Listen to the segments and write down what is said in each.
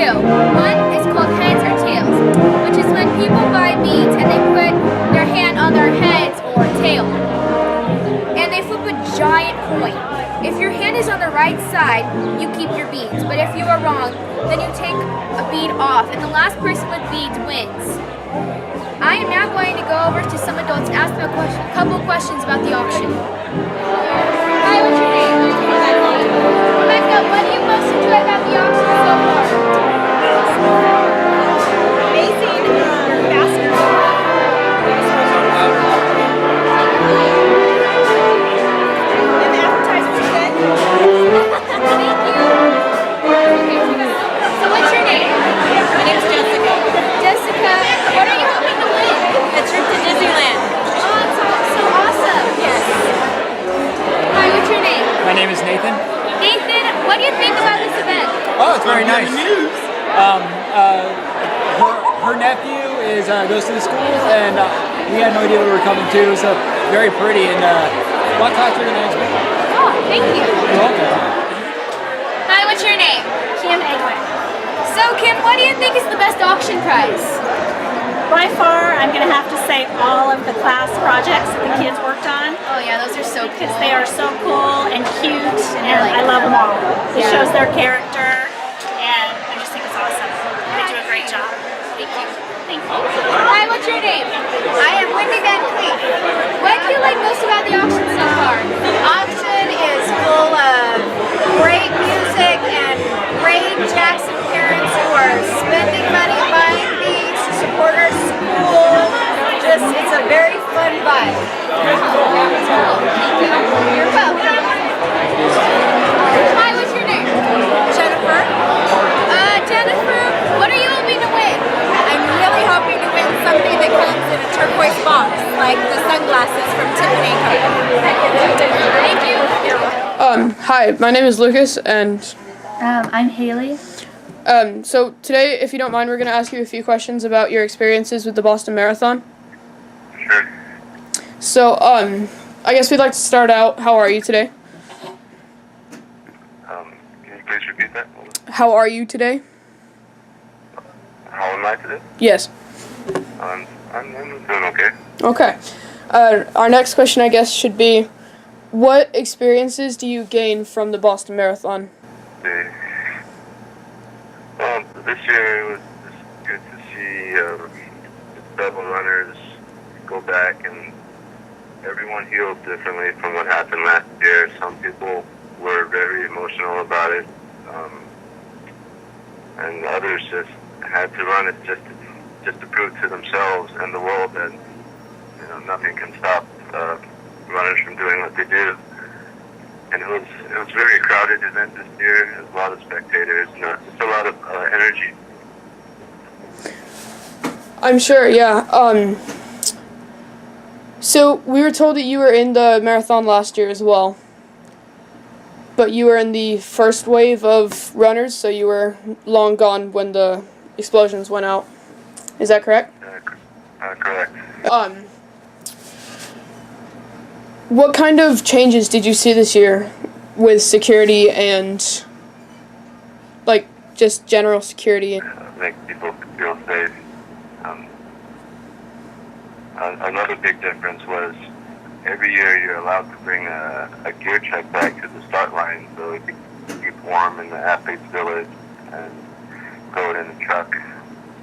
two. One is called heads or tails, which is when people buy beads and they put their hand on their heads or tail. And they flip a giant coin. If your hand is on the right side, you keep your beads. But if you are wrong, then you take a bead off. And the last person with beads wins. I am now going to go over to some adults and ask them a couple questions about the auction. Hi, what's your name? Rebecca, what do you most enjoy about the auction so far? Amazing basketball. And the appetizers are good. Thank you. Okay, so what's your name? My name's Jessica. Jessica, what are you hoping to win? A trip to Disneyland. Oh, it's so awesome. Yes. Hi, what's your name? My name is Nathan. Nathan, what do you think about this event? Oh, it's very nice. Her nephew goes to the school, and we had no idea we were coming to, so very pretty and a lot faster than I expected. Oh, thank you. You're welcome. Hi, what's your name? Kim Egwin. So, Kim, what do you think is the best auction prize? By far, I'm going to have to say all of the class projects that the kids worked on. Oh, yeah, those are so Because cool. they are so cool and cute, and like- I love them all. It Yeah. shows their character, and I just think it's awesome. They do a great job. Thank you. Thank you. Hi, what's your name? I am Wendy Van Cleef. What do you like most about the auction so far? The auction is full of great music and great Jackson parents who are spending money buying beads to support our school. It's a very fun vibe. Thank you. You're welcome. Hi, what's your name? Jennifer, Jennifer, what are you hoping to win? I'm really hoping to win something that comes in a turquoise box, like the sunglasses from Tiffany & Co. Thank you. Hi, my name is Lucas, and I'm Haley. so today, if you don't mind, we're going to ask you a few questions about your experiences with the Boston Marathon. Sure. So, I guess we'd like to start out. How are you today? Can you please repeat that? How are you today? How am I today? Yes. I'm doing okay. Okay. Our next question, I guess, should be, what experiences do you gain from the Boston Marathon? Well, this year it was just good to see the fellow runners go back, and everyone healed differently from what happened last year. Some people were very emotional about it, and others just had to run it just to prove to themselves and the world that nothing can stop runners from doing what they do. And it was a very crowded event this year. There was a lot of spectators, just a lot of energy. I'm sure, yeah. So we were told that you were in the marathon last year as well, but you were in the first wave of runners, so you were long gone when the explosions went out. Is that correct? Correct. What kind of changes did you see this year with security and, like, just general security? Make people feel safe. Another big difference was every year you're allowed to bring a gear check bag to the start line so you can keep warm in the athletes village and throw it in the truck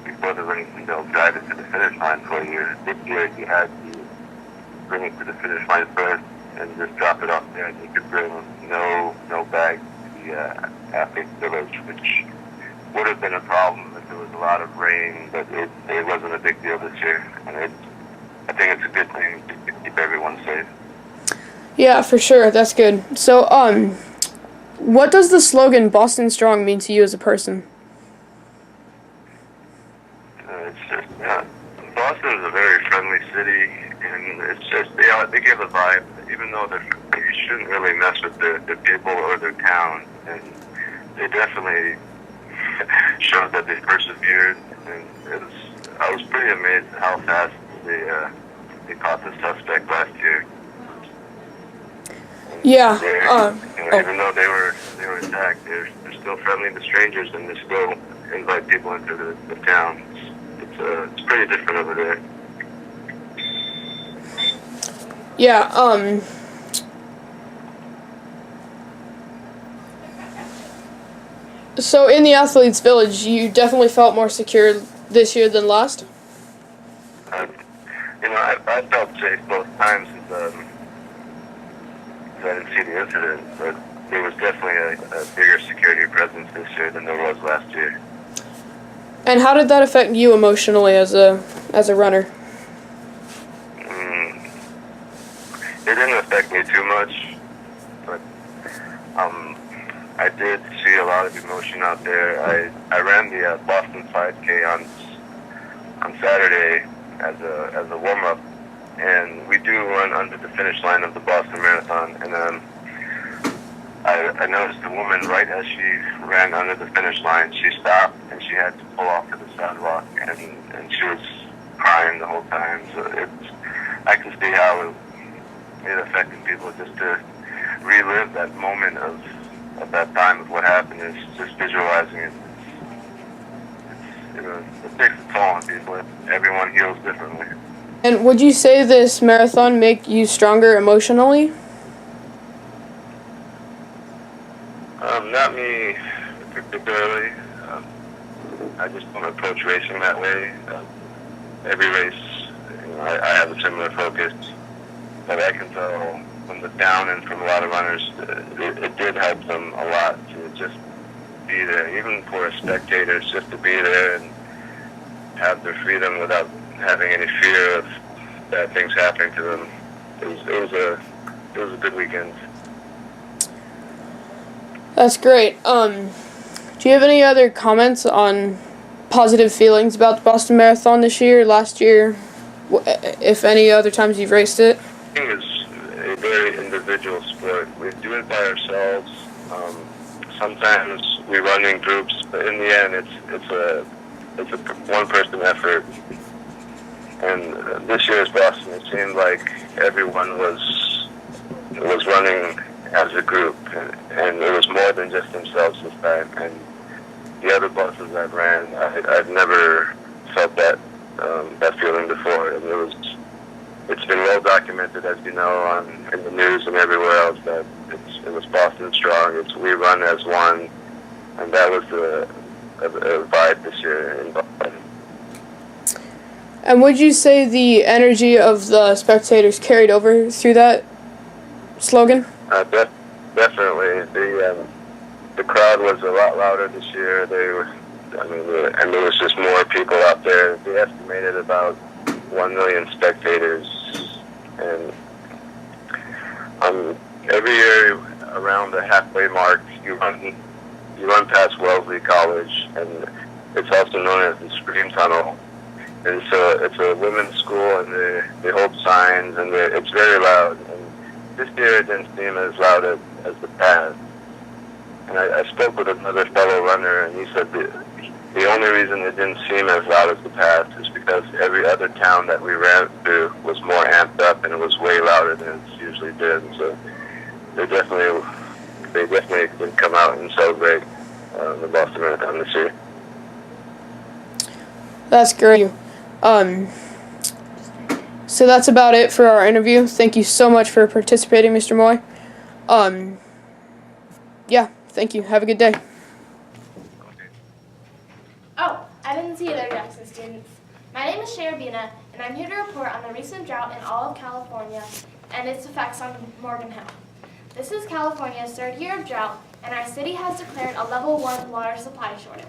before the race, and they'll drive it to the finish line for you. This year you had to bring it to the finish line first and just drop it off there, and you could bring no bag to the athletes village, which would have been a problem if there was a lot of rain, but it wasn't a big deal this year, and I think it's a good thing to keep everyone safe. Yeah, for sure. That's good. So, what does the slogan "Boston Strong" mean to you as a person? It's just, Boston is a very friendly city, and it's just, they give a vibe, even though you shouldn't really mess with the people or their town, and they definitely showed that they persevered, and I was pretty amazed at how fast they caught the suspect last year. Yeah. Even though they were attacked, they're still friendly to strangers, and they're still invite people into the town. It's pretty different over there. Yeah, so in the Athletes Village, you definitely felt more secure this year than last? I felt safe both times because I didn't see the incident, but there was definitely a bigger security presence this year than there was last year. And how did that affect you emotionally as a runner? It didn't affect me too much, but I did see a lot of emotion out there. I ran the Boston 5K on Saturday as a warm up, and we do run under the finish line of the Boston Marathon. And I noticed a woman right as she ran under the finish line, she stopped and she had to pull off to the sidewalk, and she was crying the whole time. So I can see how it affected people just to relive that moment of that time of what happened. Is just visualizing it. It takes a toll on people. Everyone heals differently. And would you say this marathon make you stronger emotionally? Not me particularly. I just don't approach racing that way. Every race, I have a similar focus. But I can tell from the down and from a lot of runners, it did help them a lot to just be there, even for spectators, just to be there and have their freedom without having any fear of bad things happening to them. It was a good weekend. That's great. Do you have any other comments on positive feelings about the Boston Marathon this year, last year, if any other times you've raced it? I think it's a very individual sport. We do it by ourselves. Sometimes we run in groups, but in the end, it's a one-person effort. And this year's Boston, it seemed like everyone was running as a group, and it was more than just themselves this time. And the other buses I've ran, I've never felt that feeling before. And it's been well documented, as you know, in the news and everywhere else, that it was Boston strong. We run as one, and that was a vibe this year in Boston. And would you say the energy of the spectators carried over through that slogan? Definitely. The crowd was a lot louder this year. And there was just more people out there. They estimated about 1 million spectators, and every year around the halfway mark, you run past Wellesley College, and it's also known as the Scream Tunnel. And so it's a women's school, and they hold signs, and it's very loud. And this year it didn't seem as loud as the past. And I spoke with another fellow runner, and he said the only reason it didn't seem as loud as the past is because every other town that we ran through was more amped up, and it was way louder than it usually did. So they definitely did come out and celebrate the Boston Marathon this year. That's great. So that's about it for our interview. Thank you so much for participating, Mr. Moy. Yeah, thank you. Have a good day. Oh, I didn't see you there, Jackson students. My name is Shem-Tov, and I'm here to report on the recent drought in all of California and its effects on Morgan Hill. This is California's third year of drought, and our city has declared a level 1 water supply shortage.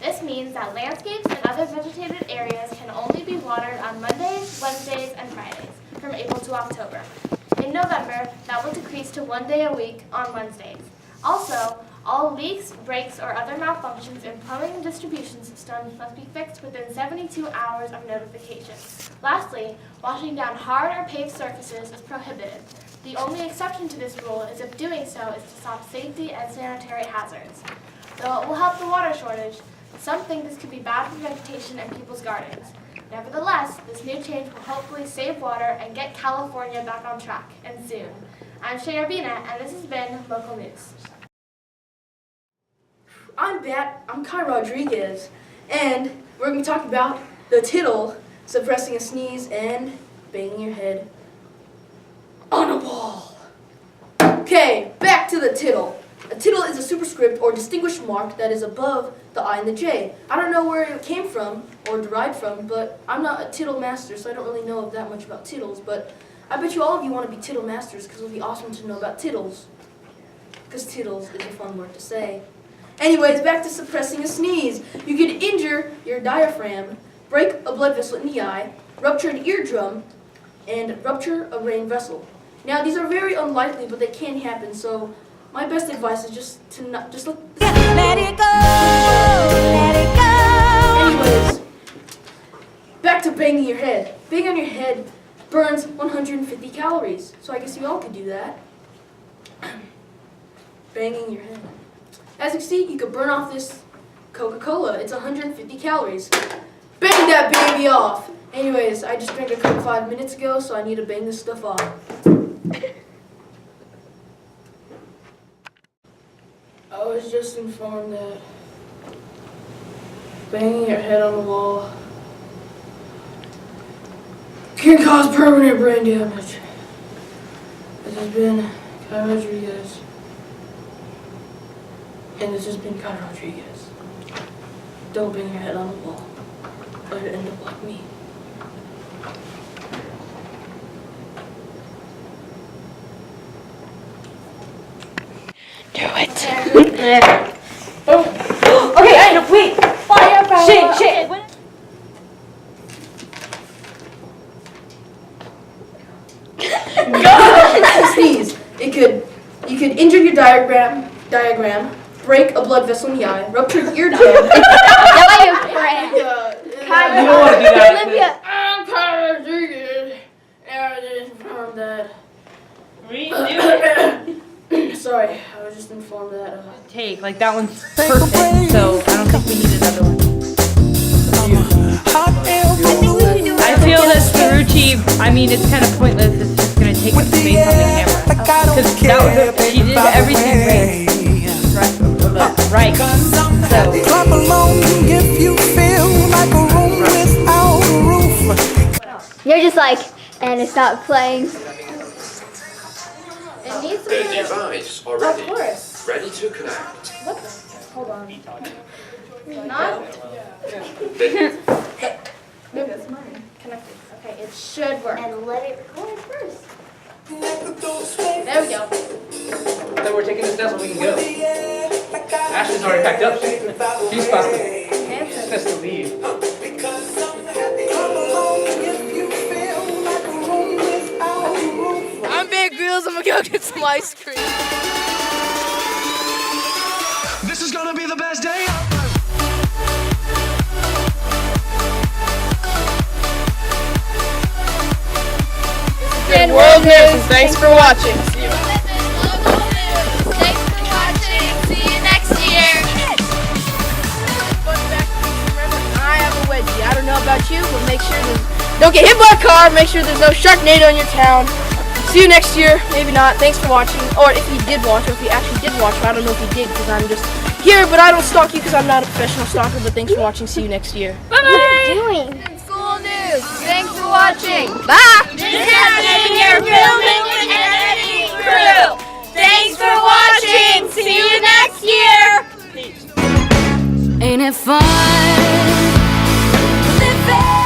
This means that landscapes and other vegetated areas can only be watered on Mondays, Wednesdays, and Fridays from April to October. In November, that will decrease to 1 day a week on Wednesdays. Also, all leaks, breaks, or other malfunctions in plumbing and distribution systems must be fixed within 72 hours of notification. Lastly, washing down hard or paved surfaces is prohibited. The only exception to this rule is if doing so is to stop safety and sanitary hazards. Though it will help the water shortage, some think this could be bad for vegetation and people's gardens. Nevertheless, this new change will hopefully save water and get California back on track, and soon. I'm Shem-Tov, and this has been Local News. I'm Kai Rodriguez, and we're going to be talking about the tittle, suppressing a sneeze, and banging your head on a wall. Okay, back to the tittle. A tittle is a superscript or distinguished mark that is above the I and the J. I don't know where it came from or derived from, but I'm not a tittle master, so I don't really know that much about tittles, but I bet you all of you want to be tittle masters because it would be awesome to know about tittles. Because tittles is a fun word to say. Anyways, back to suppressing a sneeze. You could injure your diaphragm, break a blood vessel in the eye, rupture an eardrum, and rupture a brain vessel. Now, these are very unlikely, but they can happen, so my best advice is just to not, just let it go, let it go. Anyways, back to banging your head. Banging on your head burns 150 calories, so I guess you all could do that. Banging your head. As you can see, you could burn off this Coca-Cola. It's 150 calories. Bang that baby off. Anyways, I just drank a Coke 5 minutes ago, so I need to bang this stuff off. I was just informed that banging your head on the wall can cause permanent brain damage. This has been Kai Rodriguez. And this has been Kai Rodriguez. Don't bang your head on the wall, or you'll end up like me. Do it. Okay, I know. Wait. Fire. Shit. Sneeze. You could injure your diagram, break a blood vessel in the eye, rupture your eardrum. You don't want to do that. Olivia. I'm Kai Rodriguez, and I just informed that. Sorry, I was just informed that. Take like that one's perfect, so I don't think we need another one. I feel that Saruchi, I mean, it's kind of pointless. It's just gonna take up space on the camera because she did everything right. So clap along if you feel like a room without a roof. You're just like, and it's not playing. It needs to The be. device Of already course. ready to connect. What the? Hold on. Not? Maybe that's mine. Connected. Okay, it should work. And let it record first. There we go. Then we're taking this down so we can go. Ashley's already packed up. She's supposed to leave. I'm Big Grills. I'm gonna go get some ice cream. This is gonna be the best day. And World News. Thanks for watching. See you. Thanks for watching. See you next year. I have a wedgie. I don't know about you, but make sure don't get hit by a car. Make sure there's no Sharknado in your town. See you next year. Maybe not. Thanks for watching. Or if you did watch, or if you actually did watch, I don't know if you did because I'm just here, but I don't stalk you because I'm not a professional stalker. But thanks for watching. See you next year. What are you doing? School news. Thanks for watching. Bye. This has been your filming and editing crew. Thanks for watching. See you next year. Ain't it fun? Living